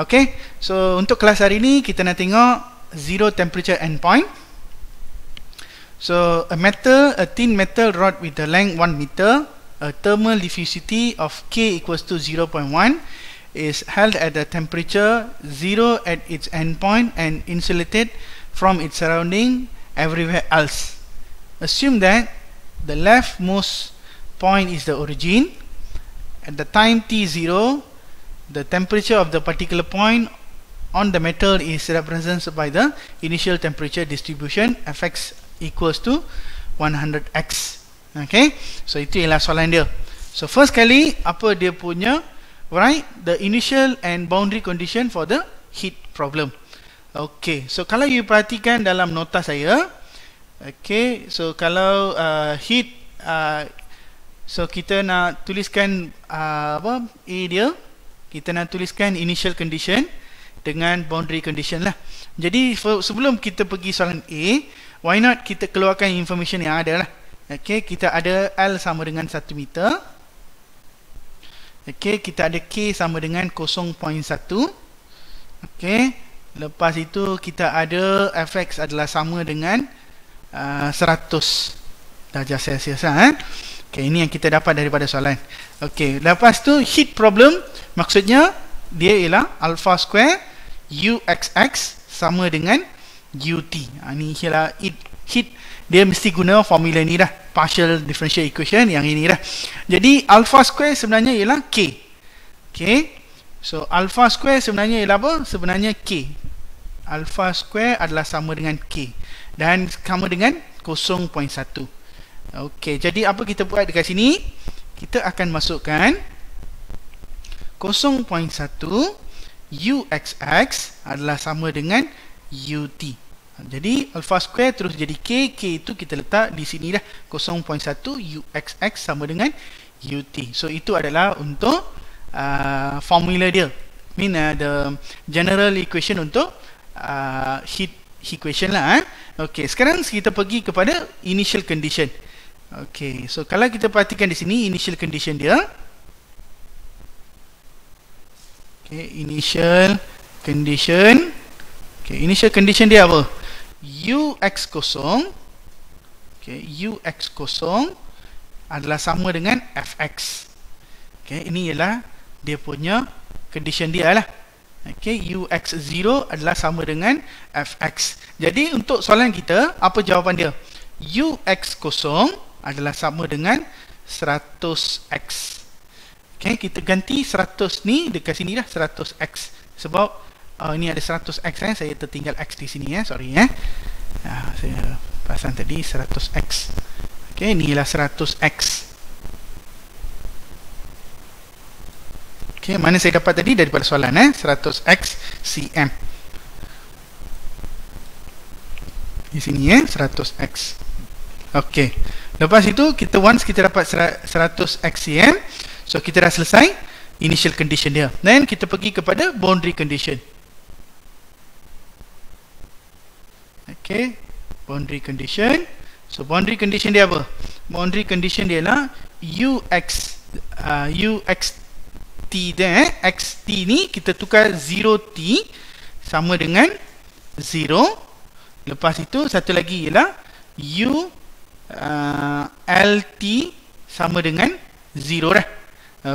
Okay, so untuk kelas hari ini kita nak tengok zero temperature endpoint. So a thin metal rod with a length 1 meter, a thermal diffusivity of K equals to 0.1 is held at a temperature 0 at its endpoint and insulated from its surrounding everywhere else. Assume that the leftmost point is the origin. At the time t0, the temperature of the particular point on the metal is represented by the initial temperature distribution Fx equals to 100x. Okay, so itu ialah soalan dia. So first kali, apa dia punya, right, the initial and boundary condition for the heat problem. Okay, so kalau you perhatikan dalam nota saya, okay, so kalau heat, so kita nak tuliskan apa A dia, kita nak tuliskan initial condition dengan boundary condition lah. Jadi sebelum kita pergi soalan A, why not kita keluarkan information yang ada lah. Okay, kita ada L sama dengan 1 meter. Okay, kita ada K sama dengan 0.1. Okay, lepas itu kita ada Fx adalah sama dengan 100 darjah Celsius lah. Okay, ini yang kita dapat daripada soalan. Okay, lepas tu heat problem, maksudnya dia ialah alpha square Uxx sama dengan Ut. Ini ialah heat, dia mesti guna formula ni dah, partial differential equation yang ini dah. Jadi alpha square sebenarnya ialah K. Okay, so alpha square sebenarnya ialah apa? Sebenarnya K. Alpha square adalah sama dengan K dan sama dengan 0.1. Okey, jadi apa kita buat dekat sini? Kita akan masukkan 0.1 Uxx adalah sama dengan Ut. Jadi alpha square terus jadi K. K itu kita letak di sini dah, 0.1 Uxx sama dengan Ut. So itu adalah untuk formula dia, the general equation untuk heat equation lah. Okey, sekarang kita pergi kepada initial condition. Okay, so kalau kita perhatikan di sini initial condition dia, okay, initial condition dia apa? Ux0, okay, Ux0 adalah sama dengan Fx. Okay, ini ialah dia punya condition dia lah. Okay, Ux0 adalah sama dengan Fx. Jadi untuk soalan kita, apa jawapan dia? Ux0 adalah sama dengan 100x. Okay, kita ganti 100 ni dekat sini dah, 100x. Sebab ini ada 100x, saya tertinggal x di sini, sorry. Saya pasang tadi 100x. Okay, inilah 100x. Okay, mana saya dapat tadi daripada soalan, 100x cm. Di sini 100x. Okey. Lepas itu once kita dapat 100x cm, so kita dah selesai initial condition dia. Then kita pergi kepada boundary condition. Okey, boundary condition. So boundary condition dia apa? Boundary condition dia ialah Uxt dia, xt ni kita tukar 0t sama dengan 0. Lepas itu satu lagi ialah Lt sama dengan 0 dah.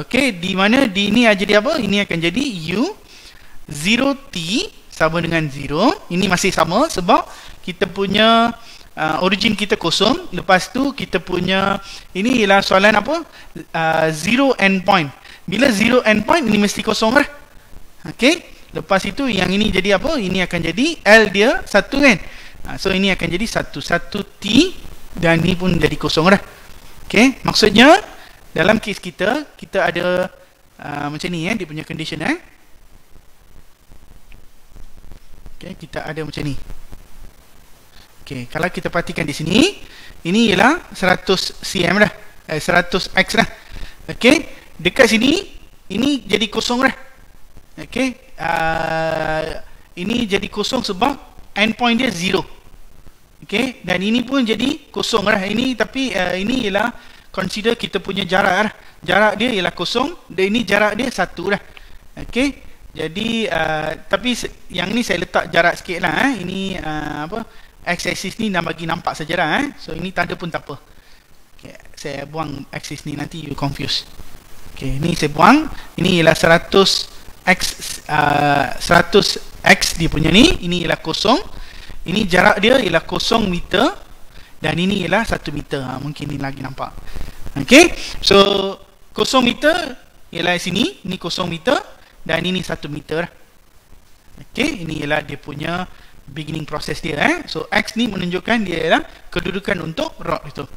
Okey, di mana di ini jadi apa? Ini akan jadi U 0t sama dengan 0. Ini masih sama sebab kita punya origin kita kosong. Lepas tu kita punya ini ialah soalan apa? Zero endpoint. Bila zero endpoint ini mesti kosong lah. Okey, lepas itu yang ini jadi apa? Ini akan jadi L dia 1 kan. So ini akan jadi 1 t dan ini pun jadi kosong dah. Okey, maksudnya dalam kes kita ada macam ni dia punya condition Okey, kita ada macam ni. Okey, kalau kita perhatikan di sini, ini ialah 100 cm dah. 100x dah. Okey, dekat sini ini jadi kosong dah. Okey, ini jadi kosong sebab endpoint dia 0. Okey, dan ini pun jadi kosong dah. Ini tapi ini ialah consider kita punya jarak dah. Jarak dia ialah kosong dan ini jarak dia 1 dah. Okey, Jadi tapi yang ni saya letak jarak sikit lah. Ini x-axis ni nak bagi nampak saja lah. So ini tak ada pun tak apa. Okay, saya buang axis ni, nanti you confuse. Okay, ni saya buang. Ini ialah 100x dia punya ni. Ini ialah kosong. Ini jarak dia ialah 0 meter. Dan ini ialah 1 meter. Mungkin ni lagi nampak. Okay, so 0 meter ialah sini. Ini 0 meter. Dan ini 1 meter. Okay, ini ialah dia punya beginning process dia. So X ni menunjukkan dia ialah kedudukan untuk rod itu.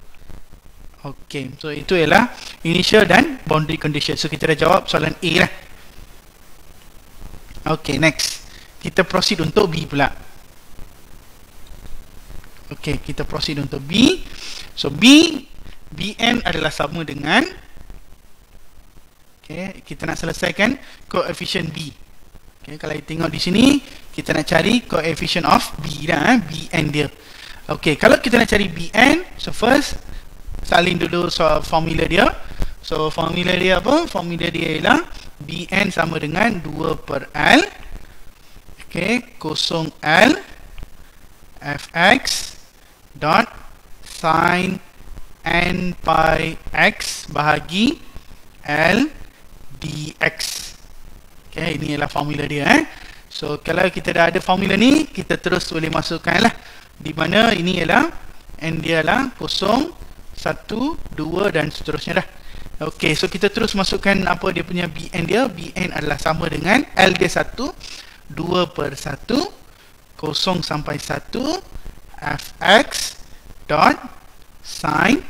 Okay, so itu ialah initial dan boundary condition. So kita dah jawab soalan A lah. Okay, next kita proceed untuk B pula. Okay, kita proceed untuk B. So Bn adalah sama dengan, okay, kita nak selesaikan koefisien B. Okay, kalau kita tengok di sini, kita nak cari koefisien of B dah, Bn dia. Okay, kalau kita nak cari Bn, so first salin dulu formula dia. So formula dia apa? Formula dia ialah Bn sama dengan 2 per L, okay, kosong L fx dot sin n pi x bahagi L dx. Okay, ini ialah formula dia. So kalau kita dah ada formula ni, kita terus boleh masukkan lah, di mana ini ialah n dia lah 0, 1, 2 dan seterusnya dah. Okay, so kita terus masukkan apa dia punya Bn dia. Bn adalah sama dengan L dia 1, 2 per 1, 0 sampai 1 fx dot sin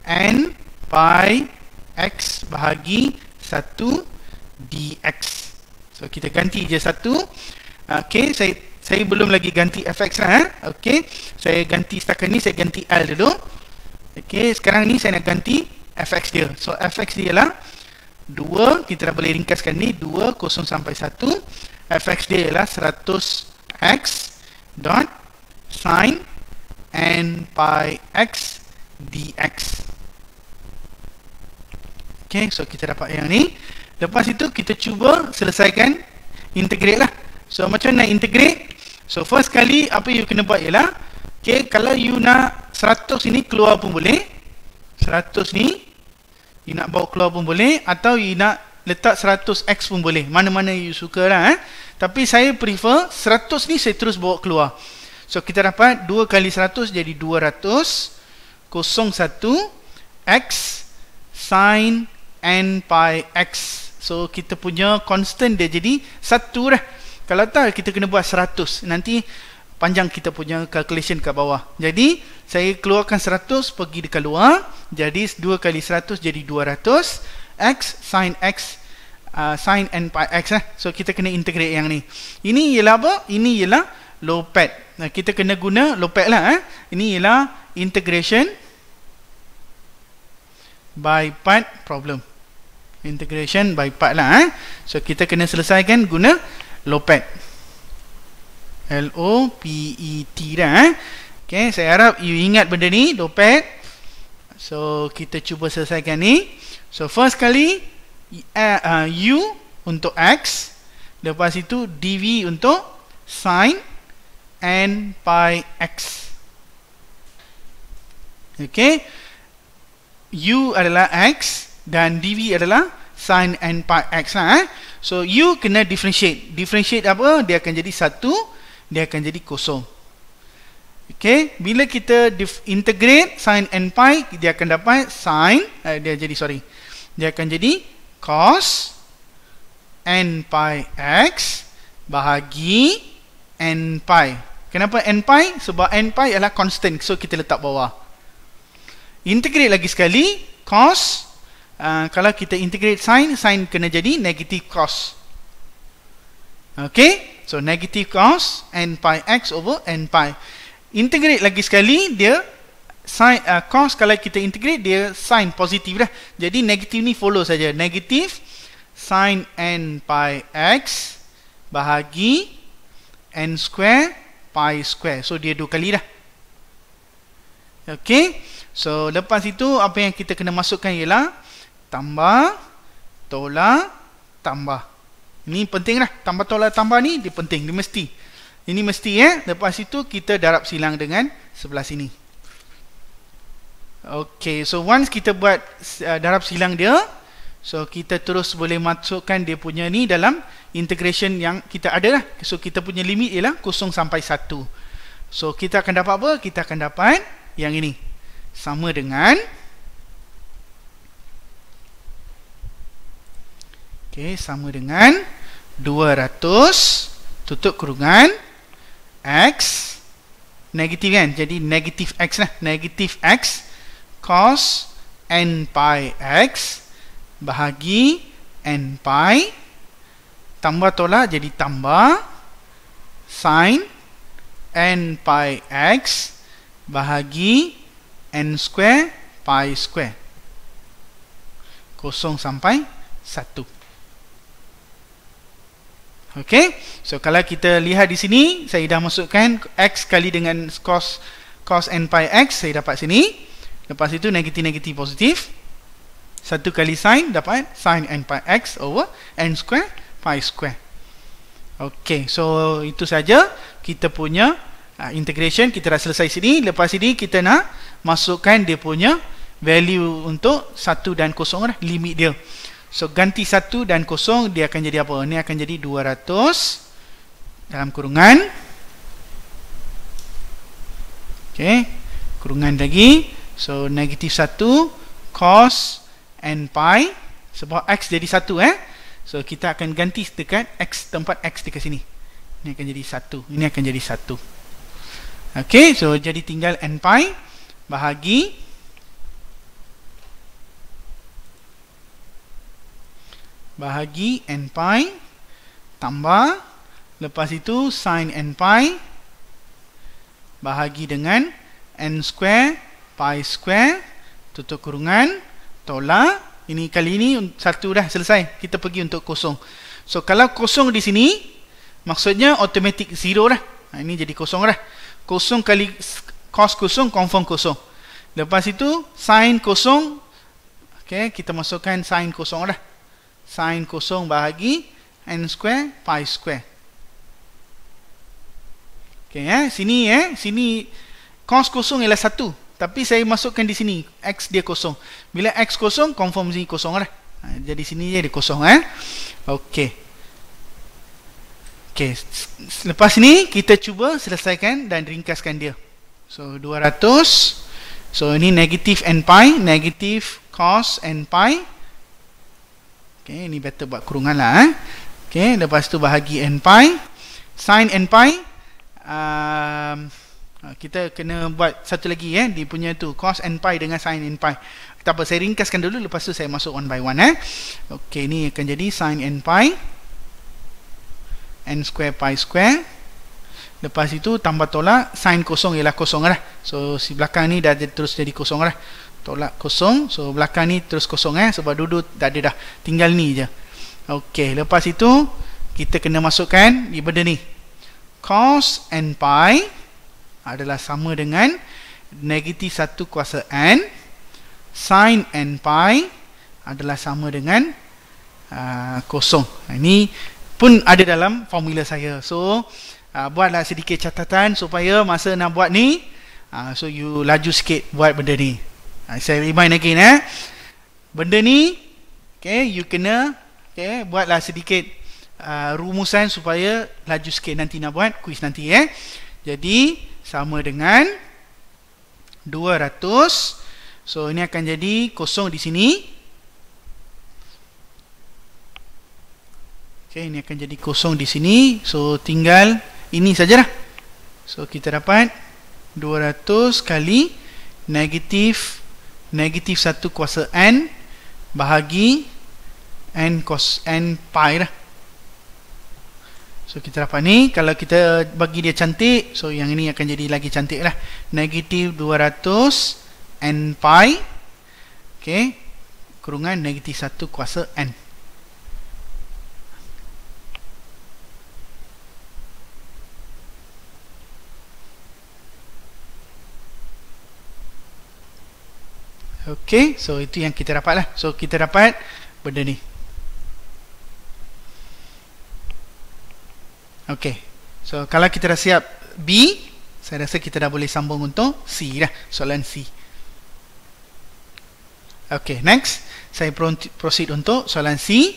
n pi x bahagi 1 dx. So kita ganti je 1. Okay, saya belum lagi ganti fx lah. Okay, saya ganti setakat ni, saya ganti L dulu. Okay, sekarang ni saya nak ganti fx dia. So fx dia ialah 2, kita dah boleh ringkaskan ni, 2, 0 sampai 1. Fx dia ialah 100x dot sin n pi x dx. Okay, so kita dapat yang ni. Lepas itu kita cuba selesaikan, integrate lah. So macam nak integrate? So first kali apa you kena buat ialah, okay, kalau you nak 100 ini keluar pun boleh, 100 ni you nak bawa keluar pun boleh, atau you nak letak 100x pun boleh, mana-mana you suka lah. Tapi saya prefer 100 ni saya terus bawa keluar. So kita dapat 2 kali 100 jadi 200, 01 x sin n pi x. So kita punya constant dia jadi 1 dah. Kalau tak, kita kena buat 100. Nanti panjang kita punya calculation kat bawah. Jadi saya keluarkan 100 pergi dekat luar. Jadi 2 kali 100 jadi 200 x sin sin n pi x lah. So kita kena integrate yang ni. Ini ialah apa? Ini ialah low pad. Nah, kita kena guna low pad lah. Ini ialah integration by part problem. Integration by part lah. So kita kena selesaikan guna low pad. LOPET dah. Okay, saya harap you ingat benda ni, low pad. So kita cuba selesaikan ni. So first kali U untuk X, lepas itu dV untuk sin n pi x. Okay, U adalah X dan dV adalah sin n pi x lah. So U kena differentiate. Differentiate apa? Dia akan jadi 1, dia akan jadi 0. Okay, bila kita integrate sin n pi, dia akan dapat sin, dia akan jadi cos n pi x bahagi n pi. Kenapa n pi? Sebab n pi adalah constant, so kita letak bawah. Integrate lagi sekali, cos, kalau kita integrate sin kena jadi negative cos. Okay, so negative cos n pi x over n pi. Integrate lagi sekali, dia sin, cos kalau kita integrate dia sin positif dah. Jadi negatif ni follow saja. Negatif sin n pi x bahagi n square pi square. So dia 2 kali dah. Okay, so lepas itu apa yang kita kena masukkan ialah tambah, tolak, tambah. Ini penting lah, tambah tolak tambah ni dia penting, dia mesti. Ini mesti lepas itu kita darab silang dengan sebelah sini. Okay, so once kita buat darab silang dia, so kita terus boleh masukkan dia punya ni dalam integration yang kita ada lah. So kita punya limit ialah 0 sampai 1. So kita akan dapat apa? Kita akan dapat yang ini, sama dengan sama dengan 200 tutup kurungan X negatif kan, jadi negatif X lah, negatif X cos n pi X bahagi n pi tambah tolak jadi tambah sin n pi X bahagi n square pi square 0 sampai 1. Okay, so kalau kita lihat di sini, saya dah masukkan X kali dengan cos n pi X, saya dapat sini. Lepas itu negatif positif, 1 kali sin dapat sin n pi X over n square pi square. Okay, so itu saja kita punya integration. Kita dah selesai sini. Lepas ini kita nak masukkan dia punya value untuk 1 dan 0 lah, limit dia. So ganti 1 dan 0, dia akan jadi apa? Ini akan jadi 200 dalam kurungan, okay, kurungan lagi, so negatif 1 cos n pi, sebab X jadi 1 so kita akan ganti dekat X, tempat X dekat sini. Ini akan jadi 1, ini akan jadi 1. Okay, so jadi tinggal n pi bahagi n pi tambah, lepas itu sin n pi bahagi dengan n square pi square tutup kurungan tolak, ini kali ini 1 dah selesai, kita pergi untuk 0. So kalau 0 di sini maksudnya automatic 0 dah. Ini jadi 0 dah. 0 kali cos 0 confirm 0. Lepas itu sin 0, okay, kita masukkan sin 0 dah. Sin 0 bahagi n square pi square. Okay, sini cos 0 ialah 1, tapi saya masukkan di sini X dia 0. Bila X 0, confirm sini 0 lah. Jadi sini jadi 0 Okay. Okay, lepas ni kita cuba selesaikan dan ringkaskan dia. So 200, so ini negatif n pi, negatif cos n pi. Okay, ini better buat kurungan lah. Okay, lepas tu bahagi n pi, sin n pi, kita kena buat satu lagi dia punya tu cos n pi dengan sin n pi. Tak apa, saya ringkaskan dulu, lepas tu saya masuk one by one. Okay, ini akan jadi sin n pi, n square pi square. Lepas itu tambah tolak, sin 0 ialah 0 lah. So si belakang ni dah terus jadi 0 lah. Tolak 0, so belakang ni terus 0 sebab duduk tak ada dah, tinggal ni je. Okey, lepas itu kita kena masukkan di benda ni, cos n pi adalah sama dengan negatif 1 kuasa n, sin n pi adalah sama dengan 0. Ini pun ada dalam formula saya. So buatlah sedikit catatan supaya masa nak buat ni, so you laju sikit buat benda ni. Saya remind again benda ni, okay, you kena, okay, buatlah sedikit rumusan supaya laju sikit nanti nak buat kuis nanti. Jadi sama dengan 200, so ini akan jadi 0 di sini. Okay, ini akan jadi 0 di sini. So tinggal ini sajalah. So kita dapat 200 kali negatif 1 kuasa n bahagi n cos n pi lah. So kita dapat ni, kalau kita bagi dia cantik, so yang ini akan jadi lagi cantik lah, negatif 200 n pi, okay, kurungan negatif 1 kuasa n. Okay, so itu yang kita dapat lah. So kita dapat benda ni. Okey. So kalau kita dah siap B, saya rasa kita dah boleh sambung untuk C dah, soalan C. Okey, next saya proceed untuk soalan C.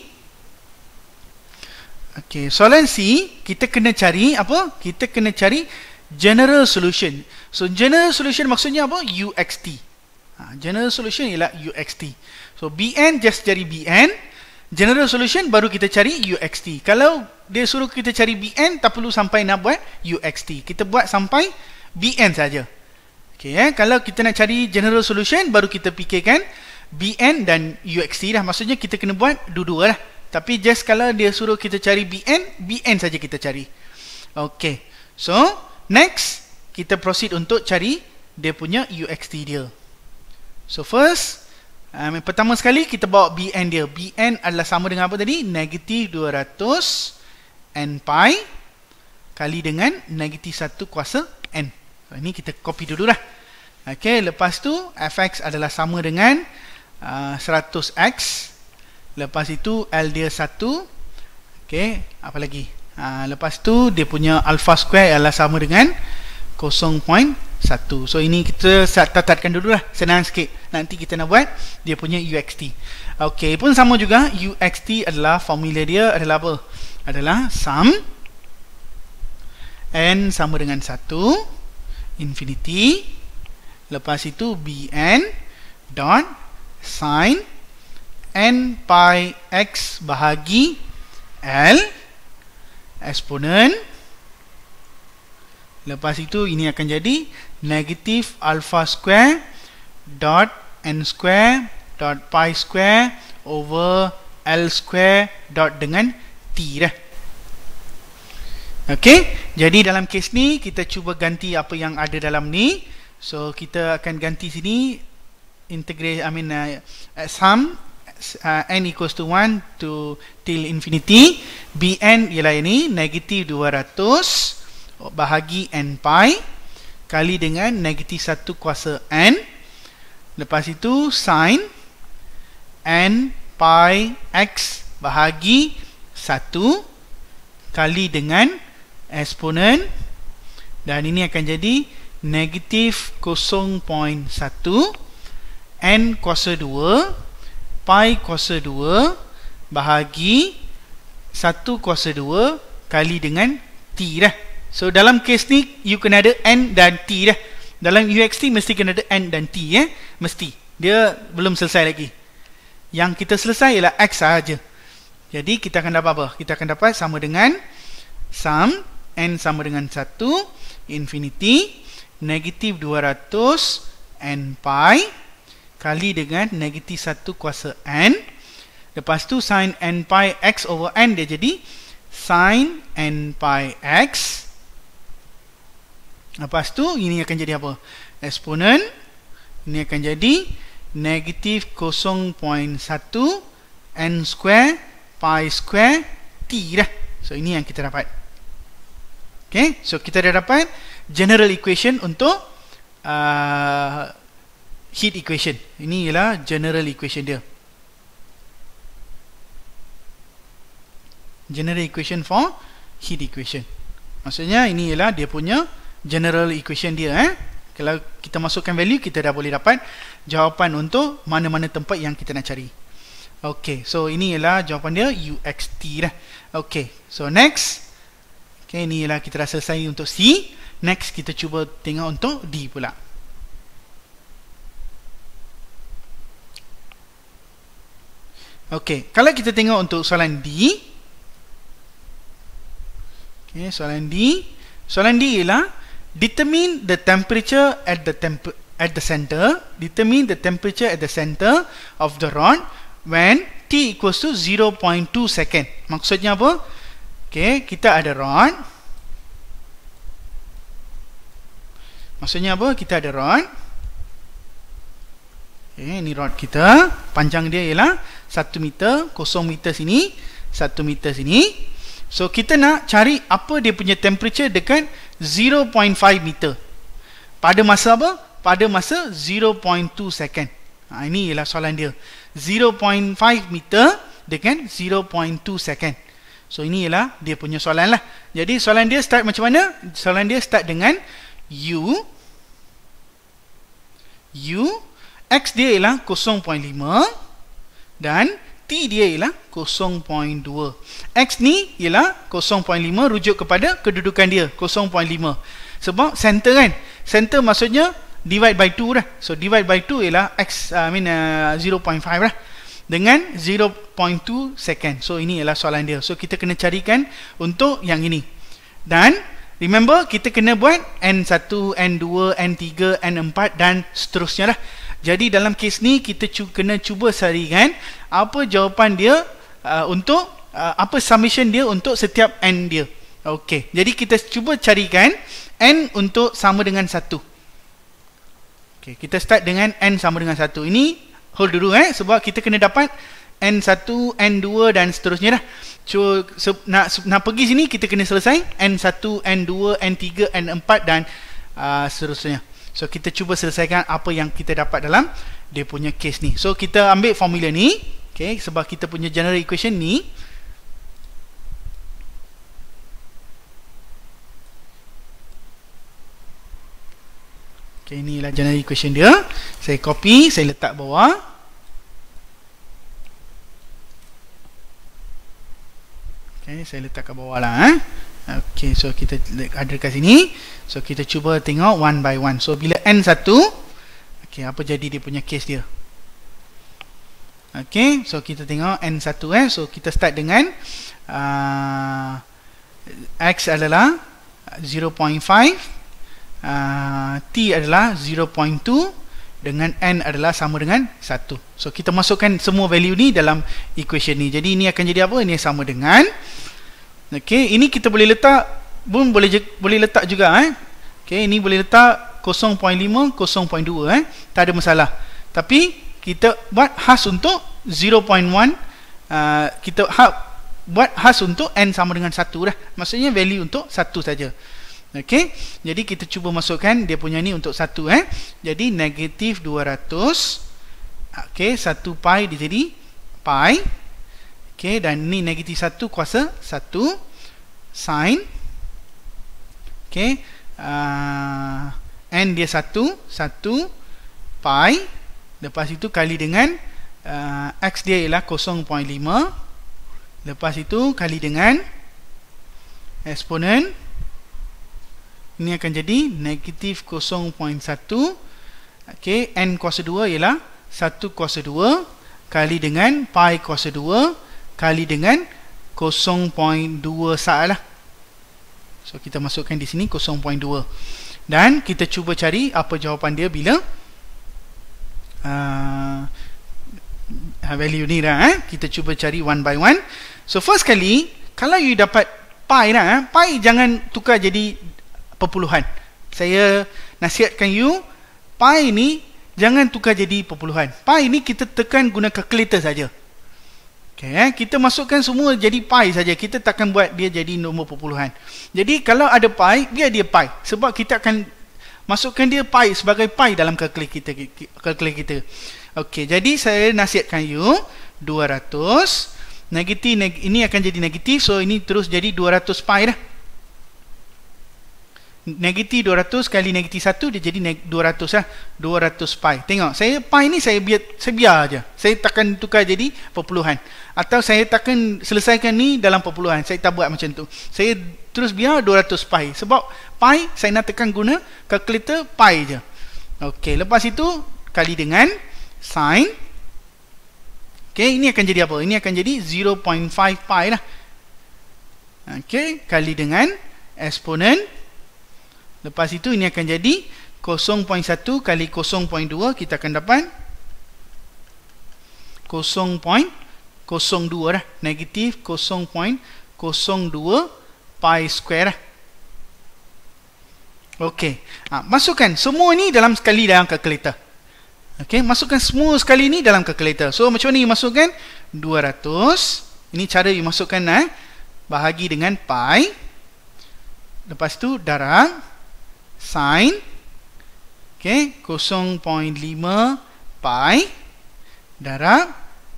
Okey, soalan C kita kena cari apa? Kita kena cari general solution. So general solution maksudnya apa? UXT. General solution ialah UXT. So Bn just cari Bn. General solution baru kita cari UXT. Kalau dia suruh kita cari Bn, tak perlu sampai nak buat UXT. Kita buat sampai Bn saja. Okey, kalau kita nak cari general solution, baru kita fikirkan Bn dan UXT dah. Maksudnya kita kena buat dua-dua lah. Tapi just kalau dia suruh kita cari Bn saja kita cari. Okey. So, next kita proceed untuk cari dia punya UXT dia. So first, pertama sekali kita bawa Bn dia. Bn adalah sama dengan apa tadi? Negatif 200 n pi kali dengan negatif 1 kuasa n. So, ini kita copy dulu lah. Okay, lepas tu fx adalah sama dengan 100x. Lepas itu L dia 1. Okay, apa lagi? Lepas tu dia punya alpha square adalah sama dengan 0.1. So ini kita tatatkan dulu lah, senang sikit. Nanti kita nak buat dia punya UXT. Okey, pun sama juga. UXT adalah formula dia adalah apa? Adalah sum n sama dengan 1 infinity. Lepas itu Bn dot sin n pi x bahagi L eksponen. Lepas itu ini akan jadi negatif alpha square dot n square dot pi square over L square dot dengan T dah. Okey, jadi dalam kes ni kita cuba ganti apa yang ada dalam ni. So kita akan ganti sini integrate, sum n equals to 1 to till infinity. Bn ialah ini negatif 200 bahagi n pi kali dengan negatif 1 kuasa n. Lepas itu sin n pi x bahagi 1 kali dengan eksponen, dan ini akan jadi negatif 0.1 n kuasa 2 pi kuasa 2 bahagi 1 kuasa 2 kali dengan T dah. So dalam kes ni you kena ada n dan t dah. Dalam UXT mesti kena ada n dan t, mesti. Dia belum selesai lagi. Yang kita selesai ialah x saja. Jadi kita akan dapat apa? Kita akan dapat sama dengan sum n sama dengan 1 infinity negatif 200 n pi kali dengan negatif 1 kuasa n. Lepas tu sin n pi x over n dia jadi sin n pi x. Lepas tu ini akan jadi apa? Eksponen. Ini akan jadi negatif 0.1 n square pi square t dah. So ini yang kita dapat. Okay, so kita dah dapat general equation untuk heat equation. Ini ialah general equation dia. General equation for heat equation. Maksudnya ini ialah dia punya general equation dia. Kalau kita masukkan value, kita dah boleh dapat jawapan untuk mana-mana tempat yang kita nak cari. Okay, so ini ialah jawapan dia UXT dah. Okay, so next. Okay, ini ialah kita dah selesai untuk C. Next kita cuba tengok untuk D pula. Okay, kalau kita tengok untuk soalan D. Okay, soalan D. Soalan D ialah determine the temperature at the center. Determine the temperature at the center of the rod when T equals to 0.2 second. Maksudnya apa? Okay, kita ada rod. Maksudnya apa? Kita ada rod. Okay, ini rod kita. Panjang dia ialah 1 meter. 0 meter sini, 1 meter sini. So kita nak cari apa dia punya temperature dekat 0.5 meter. Pada masa apa? Pada masa 0.2 second. Ini ialah soalan dia. 0.5 meter dengan 0.2 second. So ini ialah dia punya soalan lah. Jadi soalan dia start macam mana? Soalan dia start dengan U, X dia ialah 0.5 dan T dia ialah 0.2. X ni ialah 0.5 rujuk kepada kedudukan dia 0.5. Sebab center kan, center maksudnya divide by 2 lah. So divide by 2 ialah X 0.5 lah, dengan 0.2 second. So ini ialah soalan dia. So kita kena carikan untuk yang ini. Dan remember kita kena buat N1, N2, N3, N4 dan seterusnya lah. Jadi dalam kes ni kita kena cuba carikan apa jawapan dia untuk apa summation dia untuk setiap N dia. Okey, jadi kita cuba carikan N untuk sama dengan 1. Okey, kita start dengan N sama dengan 1. Ini hold dulu sebab kita kena dapat N1, N2 dan seterusnya dah. So nak pergi sini kita kena selesai N1, N2, N3, N4 dan seterusnya. So kita cuba selesaikan apa yang kita dapat dalam dia punya case ni. So kita ambil formula ni, okay, sebab kita punya general equation ni. Okay, inilah general equation dia. Saya copy, saya letak bawah. Okay, saya letak kat bawah lah. Okay, so kita ada kat sini. So kita cuba tengok one by one. So bila N1, okay, apa jadi dia punya case dia? Okay, so kita tengok N1 so kita start dengan X adalah 0.5, T adalah 0.2 dengan N adalah sama dengan 1. So kita masukkan semua value ni dalam equation ni. Jadi ini akan jadi apa? Ini sama dengan, okay, ini kita boleh letak pun boleh letak juga okay, ini boleh letak 0.5, 0.2 tak ada masalah. Tapi kita buat khas untuk 0.1, kita buat khas untuk N sama dengan 1 dah. Maksudnya value untuk 1 saja. Okay, jadi kita cuba masukkan dia punya ni untuk 1 jadi negatif 200, okay, 1 pi dia jadi pi, okay, dan ni negatif 1 kuasa 1 sin, okay, N dia 1 pi, lepas itu kali dengan X dia ialah 0.5, lepas itu kali dengan eksponen, ini akan jadi negatif 0.1, okay, N kuasa 2 ialah 1 kuasa 2 kali dengan pi kuasa 2 kali dengan 0.2 salah. So kita masukkan di sini 0.2 dan kita cuba cari apa jawapan dia bila value ni dah. Kita cuba cari one by one. So first kali kalau you dapat pi dah, pi jangan tukar jadi perpuluhan. Saya nasihatkan you, pi ni jangan tukar jadi perpuluhan. Pi ni kita tekan guna calculator saja. Okay, kita masukkan semua jadi pi saja. Kita takkan buat dia jadi nombor perpuluhan. Jadi kalau ada pi, biar dia pi. Sebab kita akan masukkan dia pi sebagai pi dalam calculator kita. Okay, jadi saya nasihatkan you 200 negatif, ini akan jadi negatif. So ini terus jadi 200 pi dah. Negatif 200 kali negatif 1 dia jadi 200 lah, 200 pi. Tengok, saya pi ni saya biar aja. Saya takkan tukar jadi perpuluhan. Atau saya takkan selesaikan ni dalam perpuluhan. Saya tak buat macam tu. Saya terus biar 200 pi. Sebab pi saya nak tekan guna calculator pi je. Okey, lepas itu kali dengan sin. Okey, ini akan jadi apa? Ini akan jadi 0.5 pi lah. Okey, kali dengan eksponen. Lepas itu ini akan jadi 0.1 kali 0.2, kita akan dapat 0.02 lah, negatif 0.02 pi square lah. Okey, masukkan semua ni dalam sekali dalam calculator. Okey, masukkan semua sekali ni dalam calculator. So macam mana you masukkan? 200, ini cara you masukkan bahagi dengan pi, lepas tu darab sin, okay, 0.5 pi darab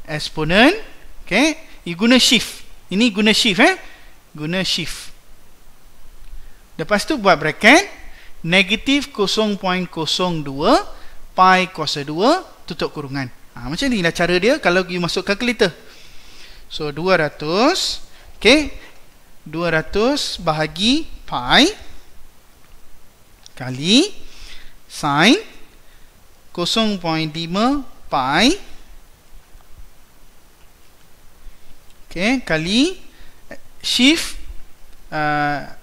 eksponen, okay, you guna shift, Ini guna shift guna shift. Lepas tu buat bracket negatif 0.02 pi kuasa 2 tutup kurungan. Macam ni lah cara dia kalau you masuk calculator. So 200, okay, 200 bahagi pi kali sin 0.5 pi, okay, kali shift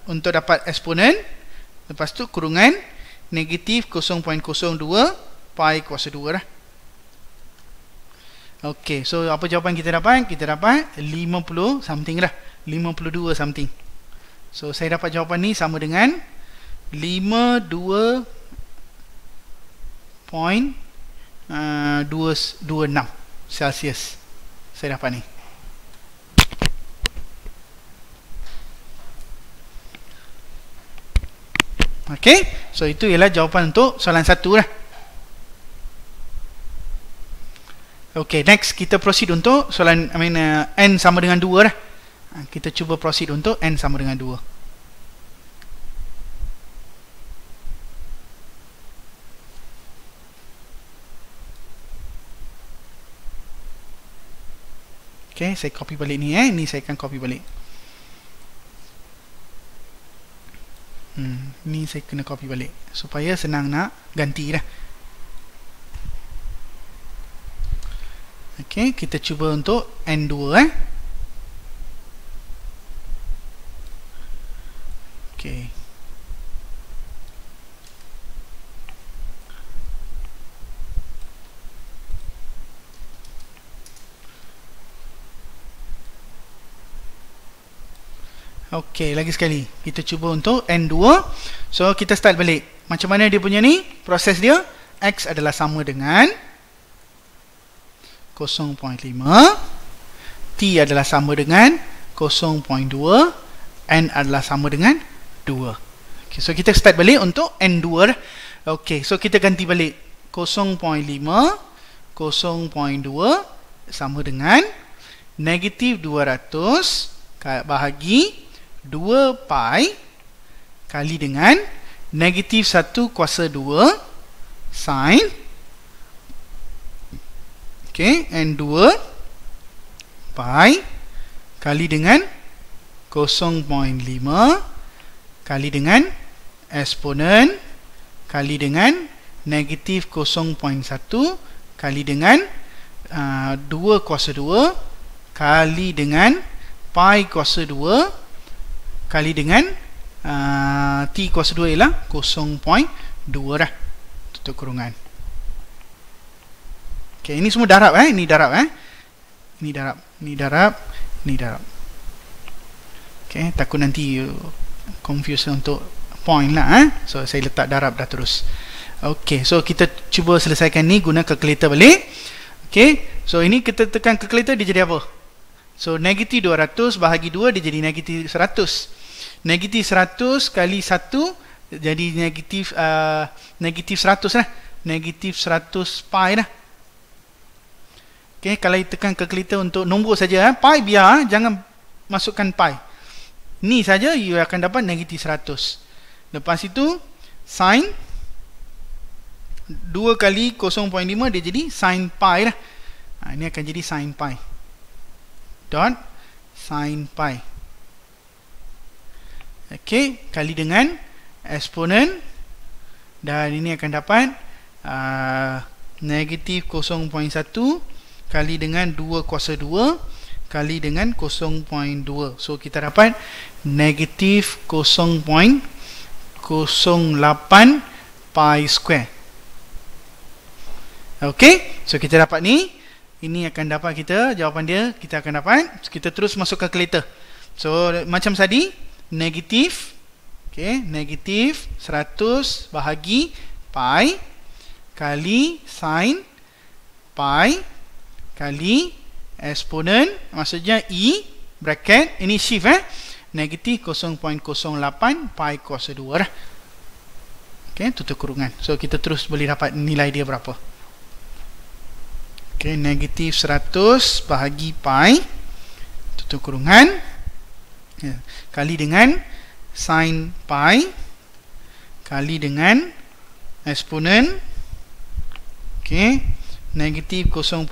untuk dapat eksponen, lepas tu kurungan negatif 0.02 pi kuasa 2 lah. Ok, so apa jawapan kita dapat? Kita dapat 50 something lah, 52 something. So saya dapat jawapan ni sama dengan 52.226 Celsius. Saya dapat ni. Ok, so itu ialah jawapan untuk soalan 1 lah. Ok, next kita proceed untuk soalan n sama dengan 2 lah. Kita cuba proceed untuk n sama dengan 2. Ok, saya copy balik ni ni saya akan copy balik. Ni saya kena copy balik supaya senang nak ganti dah. Ok, kita cuba untuk N2 ok, ok, lagi sekali kita cuba untuk N2. So kita start balik. Macam mana dia punya ni proses dia? X adalah sama dengan 0.5, T adalah sama dengan 0.2, N adalah sama dengan 2. Okay, so kita start balik untuk N2 dah. Ok, so kita ganti balik 0.5, 0.2 sama dengan negatif 200 bahagi 2 pi kali dengan negatif 1 kuasa 2 sin, okay, N2 pi kali dengan 0.5 kali dengan eksponen kali dengan negatif 0.1 kali dengan 2 kuasa 2 kali dengan pi kuasa 2 kali dengan T kuasa 2 ialah 0.2 dah, tutup kurungan. Ok, ini semua darab ini darab ini darab, ini darab, ini darab. Ok, takut nanti confuse untuk point lah so saya letak darab dah terus. Ok, so kita cuba selesaikan ni guna calculator balik. Ok, so ini kita tekan calculator, dia jadi apa? So negatif 200 bahagi 2 dia jadi negatif 100. Negatif 100 kali 1 jadi negatif negatif 100 lah, negatif 100 pi lah. Okay, kalau tekan calculator untuk nombor saja pi biar jangan masukkan pi. Ni saja you akan dapat negatif 100. Lepas itu sin 2 kali 0.5 dia jadi sin pi lah. Ini akan jadi sin pi. Dot sin pi. Okay, kali dengan eksponen dan ini akan dapat negatif 0.1 kali dengan 2 kuasa 2 kali dengan 0.2. So kita dapat negatif 0.08 pi square. Ok, so kita dapat ni. Ini akan dapat kita jawapan dia. Kita akan dapat, kita terus masuk calculator. So macam tadi, negatif, okay, negatif 100 bahagi pi kali sin pi kali eksponen, maksudnya E bracket, ini shift negatif 0.08 pi kuasa 2 dah. Okay, tutup kurungan. So kita terus boleh dapat nilai dia berapa. Okay, negatif 100 bahagi pi, tutup kurungan, kali dengan sin pi kali dengan eksponen, okey, negatif 0.08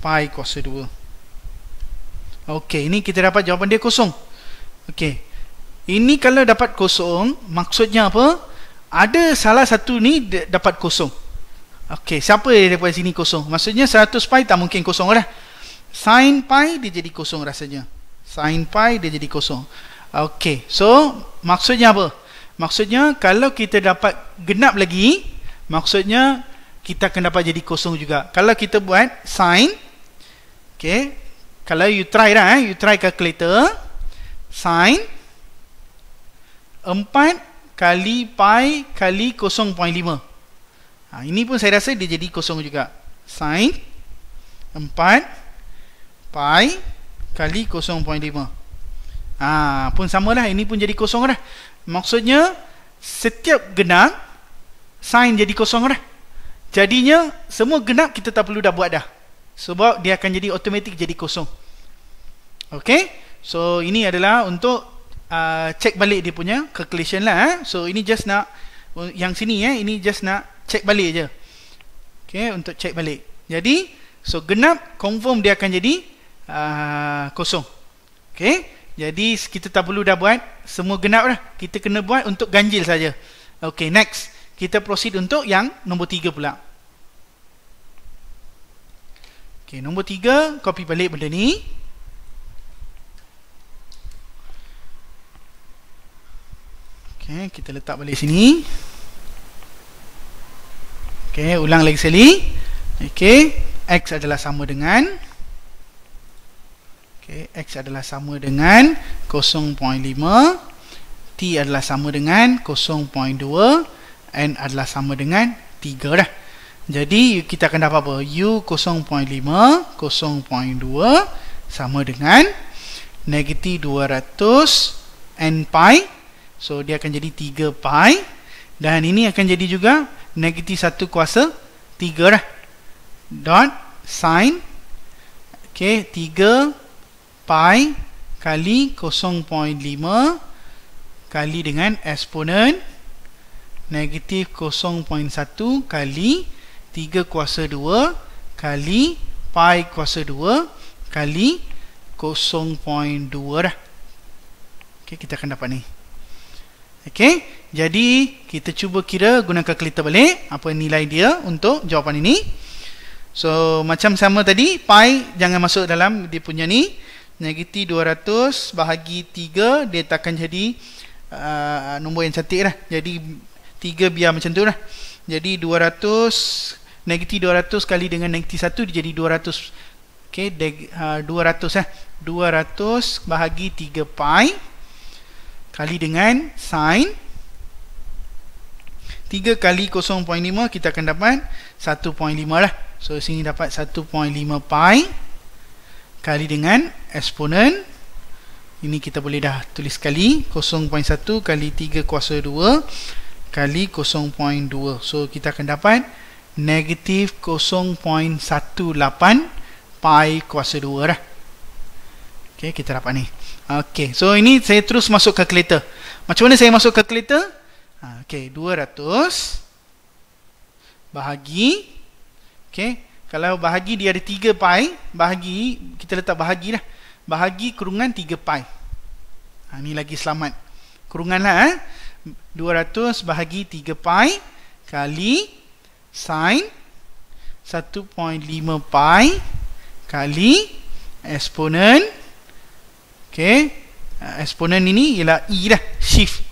pi kuasa 2. Okey, ini kita dapat jawapan dia kosong. Okey, ini kalau dapat kosong, maksudnya apa? Ada salah satu ni dapat kosong. Okey, siapa yang daripada sini kosong? Maksudnya 100 pi tak mungkin kosong dah. Sin pi dia jadi kosong rasanya. Sin pi dia jadi kosong. Okey, so maksudnya apa? Maksudnya kalau kita dapat genap lagi, maksudnya kita akan dapat jadi kosong juga. Kalau kita buat sin, okey, kalau you try dah, you try calculator, sin 4 kali pi kali 0.5. Ini pun saya rasa dia jadi kosong juga. Sin 4 pi kali 0.5. Pun sama lah, ini pun jadi kosong dah. Maksudnya setiap genap sin jadi kosong dah. Jadinya semua genap kita tak perlu dah buat dah, sebab dia akan jadi automatik jadi kosong. Okey, so ini adalah untuk cek balik dia punya calculation lah. So ini just nak yang sini ini just nak cek balik je. Okey, untuk cek balik. Jadi so genap confirm dia akan jadi kosong. Okey, jadi kita tak perlu dah buat semua genap dah, kita kena buat untuk ganjil saja. Okey, next kita proceed untuk yang nombor 3 pula. Okey, nombor 3, copy balik benda ni. Okey, kita letak balik sini. Okey, ulang lagi sekali. Okey, x adalah sama dengan x adalah sama dengan 0.5, t adalah sama dengan 0.2, n adalah sama dengan 3 dah. Jadi kita akan dapat apa? U 0.5 0.2 sama dengan negatif 200 n pi. So dia akan jadi 3 pi, dan ini akan jadi juga negatif 1 kuasa 3 dah. Dot sin 3 pi kali 0.5 kali dengan eksponen negatif 0.1 kali 3 kuasa 2 kali pi kuasa 2 kali 0.2 dah. Okey, kita akan dapat ni. Okey, jadi kita cuba kira guna kalkulator balik apa nilai dia untuk jawapan ini. So macam sama tadi, pi jangan masuk dalam dia punya ni. Negatif 200 bahagi 3, dia takkan jadi nombor yang cantik lah. Jadi 3 biar macam tu lah. Jadi 200, negatif 200 kali dengan negatif 1 dia jadi 200. Okey, 200 lah. 200 bahagi 3 pi kali dengan sin 3 kali 0.5, kita akan dapat 1.5 lah. So sini dapat 1.5 pi kali dengan eksponen, ini kita boleh dah tulis kali 0.1 kali 3 kuasa 2 kali 0.2. So kita akan dapat negatif 0.18 pi kuasa 2 dah. Okey, kita dapat ni. Okey, so ini saya terus masuk kalkulator. Macam mana saya masuk kalkulator? Okey, 200 bahagi, okey, kalau bahagi dia ada 3 pi, bahagi, kita letak bahagi lah. Bahagi kurungan 3 pi. Ni lagi selamat. Kurungan lah. 200 bahagi 3 pi kali sin 1.5 pi kali eksponen. Okey, eksponen ini ialah E lah. Shift.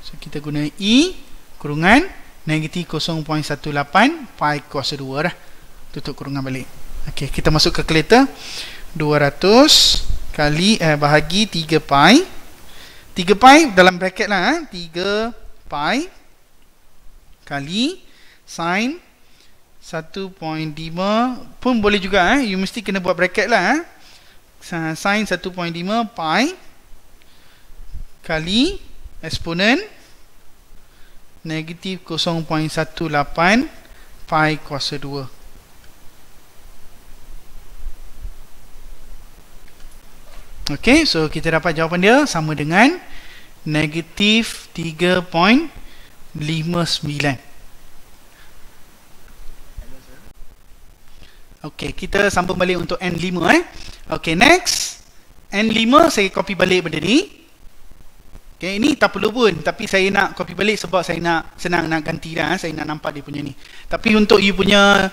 So kita guna E kurungan negatif 0.18 pi kuasa 2 dah. Tutup kurungan balik. Okey, kita masuk kalkulator. 200 kali bahagi 3 pi. 3 pi dalam bracket lah. 3 pi kali sin 1.5 pun boleh juga. You mesti kena buat bracket lah. Sin 1.5 pi kali eksponen negatif 0.18 pi kuasa 2. Okey, so kita dapat jawapan dia sama dengan negatif 3.59. Okey, kita sambung balik untuk N5 Okey, next N5 saya copy balik benda ni. Okey, ini tak perlu pun, tapi saya nak copy balik sebab saya nak senang nak ganti dah, saya nak nampak dia punya ni. Tapi untuk you punya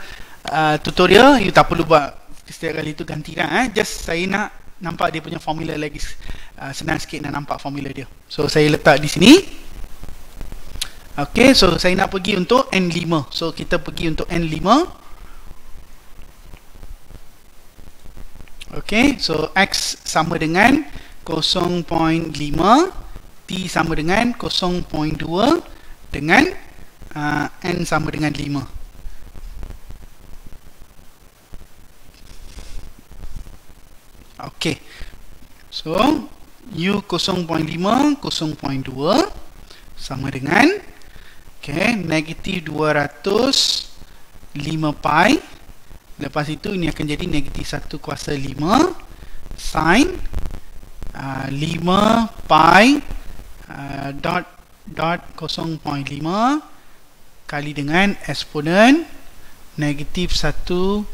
tutorial, you tak perlu buat setiap kali tu ganti dah just saya nak nampak dia punya formula lagi senang sikit nak nampak formula dia. So saya letak di sini. Okey, so saya nak pergi untuk N5. So kita pergi untuk N5. Okey, so X sama dengan 0.5, T sama dengan 0.2 dengan N sama dengan 5. Okey, so U 0.5, 0.2 sama dengan negatif 205 pi. Lepas itu ini akan jadi negatif 1 kuasa 5 sin 5 pi dot 0.5 kali dengan eksponen negatif 1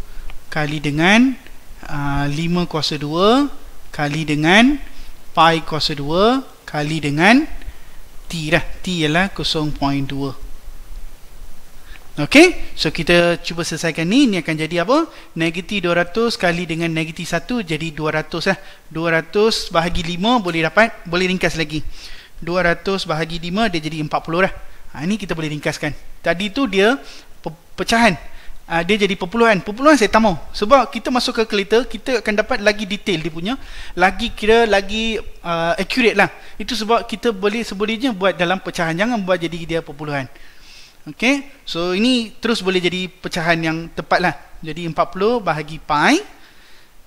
kali dengan 5 kuasa 2 kali dengan pi kuasa 2 kali dengan T dah. T ialah 0.2. Okey, so kita cuba selesaikan ni. Ni akan jadi apa? Negatif 200 kali dengan negatif 1 jadi 200 lah. 200 bahagi 5 boleh dapat, boleh ringkas lagi. 200 bahagi 5 dia jadi 40 lah. Ini kita boleh ringkaskan. Tadi tu dia pecahan. Dia jadi perpuluhan. Perpuluhan saya tak mau. Sebab kita masuk ke calculator, kita akan dapat lagi detail dia punya. Lagi kira, lagi accurate lah. Itu sebab kita bolehnya buat dalam pecahan. Jangan buat jadi dia perpuluhan. Okey, so ini terus boleh jadi pecahan yang tepat lah. Jadi 40 bahagi pi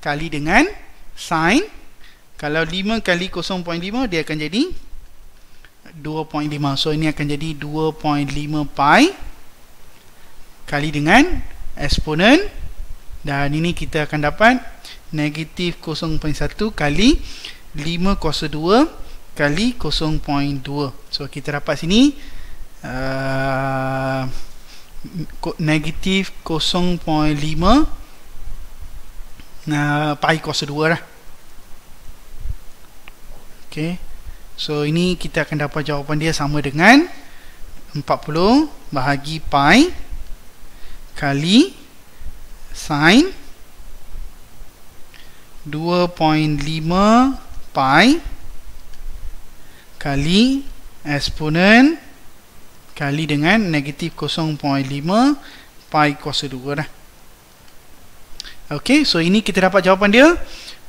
kali dengan sin. Kalau 5 kali 0.5 dia akan jadi 2.5. So ini akan jadi 2.5 pi kali dengan eksponen. Dan ini kita akan dapat negatif 0.1 kali 5 kuasa 2 kali 0.2. So kita dapat sini negatif 0.5 pi kuasa 2 lah. Okay, so ini kita akan dapat jawapan dia sama dengan 40 bahagi pi kali sin 2.5 pi kali eksponen kali dengan negatif 0.5 pi kuasa 2 dah. Okey, so ini kita dapat jawapan dia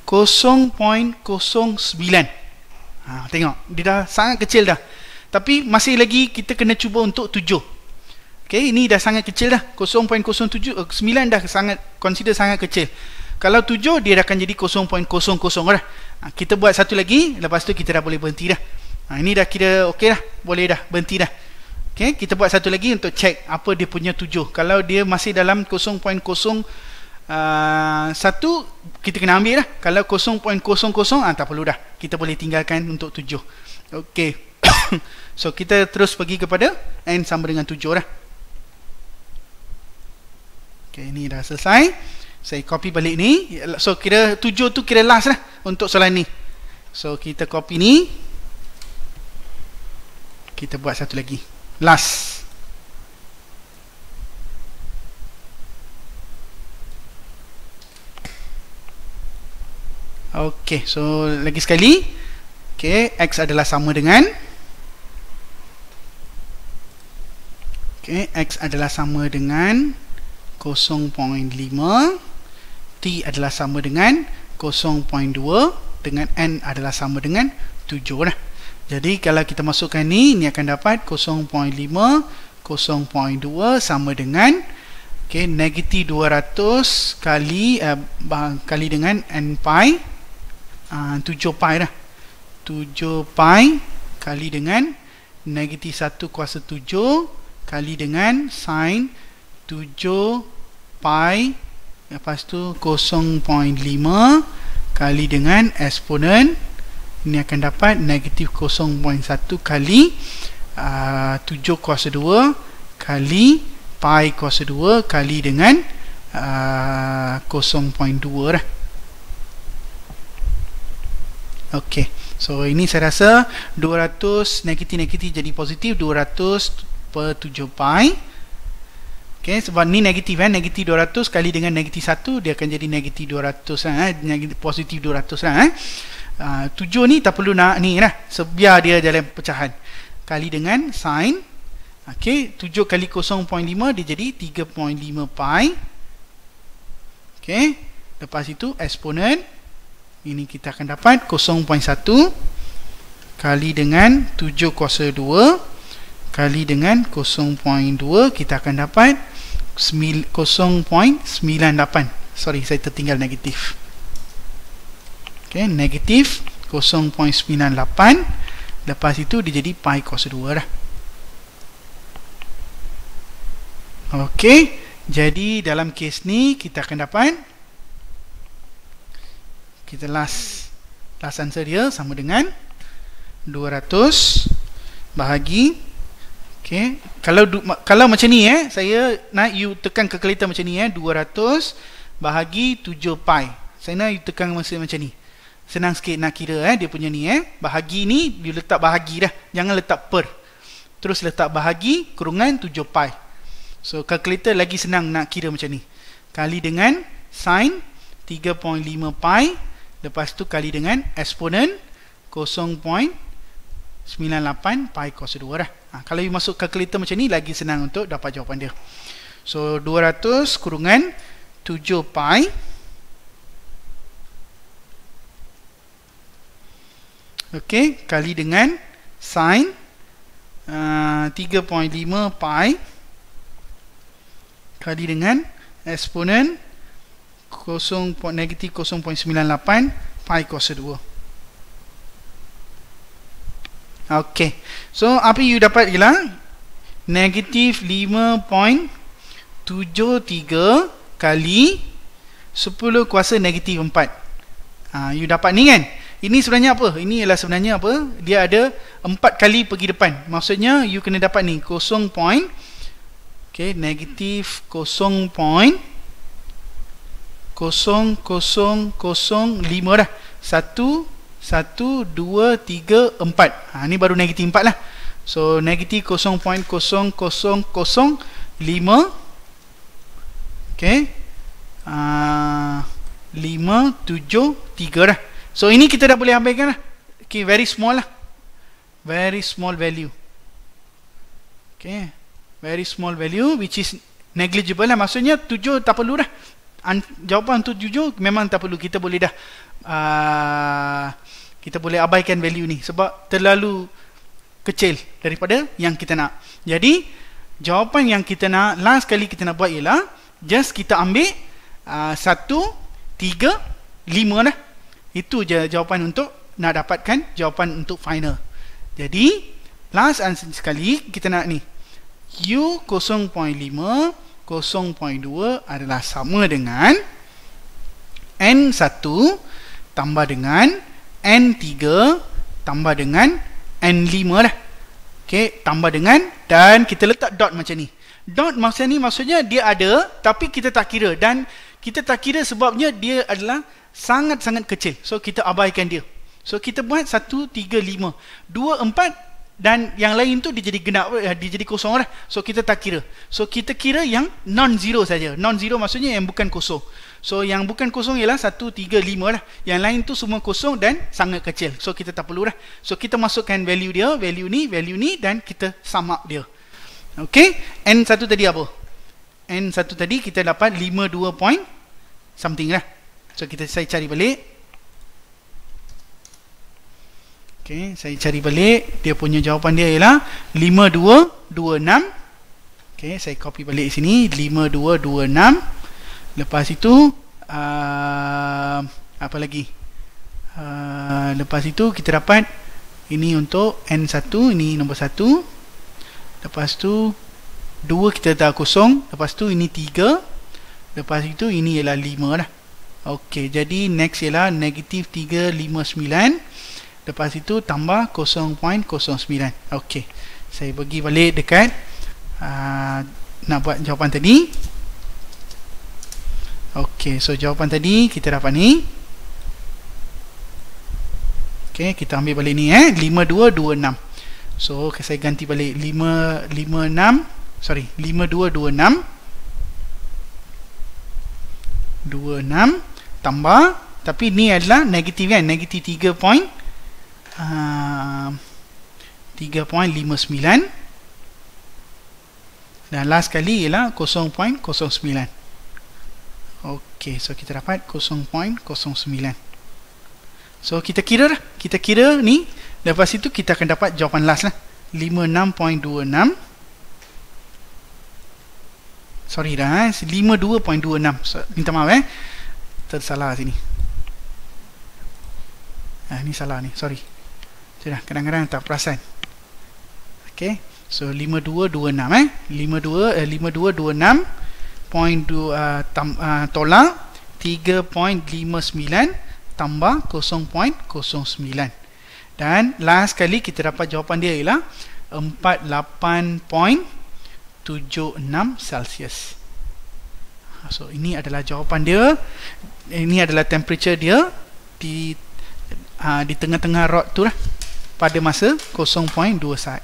0.09. Tengok, dia dah sangat kecil dah. Tapi masih lagi kita kena cuba untuk 7. Okey, ini dah sangat kecil dah. 0.09 dah sangat, consider sangat kecil. Kalau 7 dia akan jadi 0.00 dah. Kita buat satu lagi, lepas tu kita dah boleh berhenti dah. Ini dah kira okey dah, boleh dah berhenti dah. Okay, kita buat satu lagi untuk check apa dia punya 7. Kalau dia masih dalam 0.01, kita kena ambil lah. Kalau 0.00, tak perlu dah. Kita boleh tinggalkan untuk 7. Okay. So kita terus pergi kepada N sama dengan 7 dah. Okay, ini dah selesai. Saya copy balik ni. So kira 7 tu kira last lah untuk soalan ni. So kita copy ni. Kita buat satu lagi. Last. Okey, so lagi sekali. Okey, X adalah sama dengan X adalah sama dengan 0.5, T adalah sama dengan 0.2 dengan N adalah sama dengan 7 lah. Jadi kalau kita masukkan ni akan dapat 0.5, 0.2 sama dengan negatif 200 kali kali dengan N pi 7 pi dah. 7 pi kali dengan negatif 1 kuasa 7 kali dengan sin 7 pi, lepas tu 0.5 kali dengan eksponen, ini akan dapat negatif 0.1 kali 7 kuasa 2 kali pi kuasa 2 kali dengan 0.2 lah. Okey, so ini saya rasa 200 negatif jadi positif, 200 per 7 pi. Okey, sebab ni negatif negatif 200 kali dengan negatif 1, dia akan jadi negatif 200 negatif positif 200 lah. 7 ni tak perlu nak ni lah, biar dia dalam pecahan, kali dengan sin. Okey, 7 kali 0.5 dia jadi 3.5 pi. Okey, lepas itu eksponen, ini kita akan dapat 0.1 kali dengan 7 kuasa 2 kali dengan 0.2, kita akan dapat 0.98. Sorry, saya tertinggal negatif. Okey, negatif 0.98. Lepas itu dia jadi pi kuasa 2 lah. Okey, jadi dalam kes ni kita akan dapat, kita last answer dia sama dengan 200 bahagi, okey, kalau macam ni saya nak you tekan kalkulator macam ni 200 bahagi 7 pi. Saya nak you tekan macam ni. Senang sikit nak kira dia punya ni bahagi ni you letak bahagi dah, jangan letak per. Terus letak bahagi kurungan 7 pi. So kalkulator lagi senang nak kira macam ni. Kali dengan sin 3.5 pi, lepas tu kali dengan eksponen 0.98 pi kuasa 2 dah. Kalau you masuk kalkulator macam ni lagi senang untuk dapat jawapan dia. So 200 kurungan 7 pi okey, kali dengan sin 3.5 pi kali dengan eksponen negatif 0.98 pi kuasa 2. Okey, so apa you dapat ialah negatif 5.73 kali 10 kuasa negatif 4. You dapat ni kan. Ini sebenarnya apa? Ini ialah sebenarnya apa? Dia ada 4 kali pergi depan. Maksudnya you kena dapat ni 0. Okey, negatif 0.0005 dah. 1, 2, 3, 4. Ni baru negatif 4 lah. So negatif 0.0005. Okey, 5, 7, 3 dah. So ini kita dah boleh ambilkan lah. Okay, very small lah, very small value. Okay, very small value which is negligible lah. Maksudnya 7 tak perlu dah. Jawapan untuk 7 memang tak perlu. Kita boleh dah kita boleh abaikan value ni sebab terlalu kecil daripada yang kita nak. Jadi jawapan yang kita nak last kali kita nak buat ialah just kita ambil 1, 3, 5 dah. Itu je jawapan untuk nak dapatkan jawapan untuk final. Jadi last answer sekali kita nak ni U 0.5 0.2 adalah sama dengan N1 tambah dengan N3 tambah dengan N5 dah. Okay, tambah dengan, dan kita letak dot macam ni. Dot maksudnya dia ada tapi kita tak kira, dan kita tak kira sebabnya dia adalah sangat-sangat kecil. So kita abaikan dia. So kita buat 1, 3, 5, 2, 4 dan yang lain tu dia jadi genap, dia jadi kosong lah. So kita tak kira. So kita kira yang non-zero saja. Non-zero maksudnya yang bukan kosong. So yang bukan kosong ialah 1, 3, 5 lah. Yang lain tu semua kosong dan sangat kecil. So kita tak perlu lah. So kita masukkan value dia, value ni dan kita sum up dia. Okay, N1 tadi apa? N1 tadi kita dapat 52 point something lah. So saya cari balik. Okay, saya cari balik. Dia punya jawapan dia ialah 5226. Okay, saya copy balik sini 5226. Lepas itu apa lagi? Lepas itu kita dapat ini untuk N1, ini nombor 1. Lepas tu 2 kita letak kosong. Lepas tu ini 3. Lepas itu ini ialah 5 lah. Okey, jadi next ialah negatif 359. Lepas itu tambah 0.09. Okey, saya pergi balik dekat nak buat jawapan tadi. Okey, so jawapan tadi kita dapat ni. Okey, kita ambil balik ni 5226. So saya ganti balik 5226 tambah, tapi ni adalah negatif kan, negatif 3.59 dan last kali ialah 0.09. Okey, so kita dapat 0.09. So kita kira ni, lepas itu kita akan dapat jawapan last lah, 56.26. Sorry dah 52.26. So, minta maaf tersalah sini. Ni salah ni, sorry. Sudah, kadang-kadang tak perasan. Okey, so 5226 5226 tolak 3.59 tambah 0.09. Dan last kali kita dapat jawapan dia ialah 48.76 Celsius. So ini adalah jawapan dia. Ini adalah temperature dia di tengah-tengah rod tu lah pada masa 0.2 saat.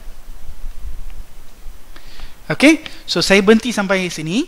Okey, so saya berhenti sampai sini.